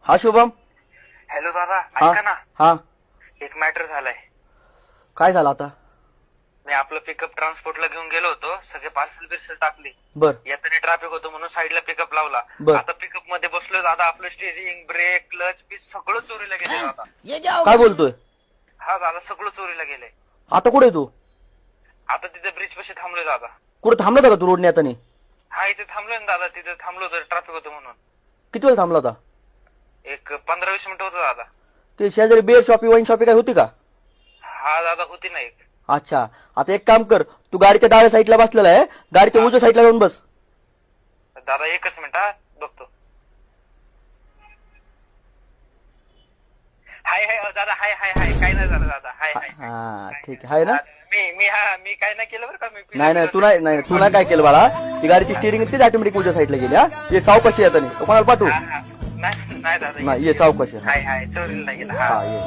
हा शुभम. हॅलो दादा, हा ऐका ना, हा एक मॅटर झालाय. काय झालं आता? मी आपलं पिकअप ट्रान्सपोर्टला घेऊन गेलो होतो, सगळे पार्सल बिर्सल टाकले. बर येताना ट्रॅफिक होतं म्हणून साईडला पिकअप लावला. बर. आता पिकअप मध्ये बसलोय दादा, आपलं स्टेरिंग, ब्रेक, क्लच पीस सगळं चोरीला गेलंय दादा. काय बोलतोय? हा दादा, सगळं चोरीला गेलंय. आता कुठे आहे तू? आता तिथे ब्रिज पाशी थांबलोय दादा. कुठे थांबला होता का तू रोडने आता? हा इथे थांबलोय ना दादा, तिथे थांबलो होतो, ट्रॅफिक होतं म्हणून. किती वेळ थांबला होता? एक 15-20 मिनिटं होतं दादा. ते शेजारी बिअर शॉपी वाईन शॉपी काय होती का? हा दादा, होती ना एक. अच्छा, आता एक काम कर, तू गाडीच्या डाव्या साईडला बसलेला आहे, गाडीच्या उजव्या साईडला जाऊन बस. दादा एकच मिनिट, हा बघतो. हाय हाय दादा, हाय हाय हाय, काय नाही झालं दादा, हाय हाय. हा ठीक आहे ना. मी काय नाही केलं बरं का. मी नाही तू नाही काय केलं बाळा. ती गाडीची स्टिअरिंग तीच ऑटोमॅटिक उजव्या साईडला गेली. हा ये सावकाशी येताना कोणाला पाठवू? नाही दादा, नाही ये सावकाशी. हाय हाय, चोरीला नाही गेला. हा ये.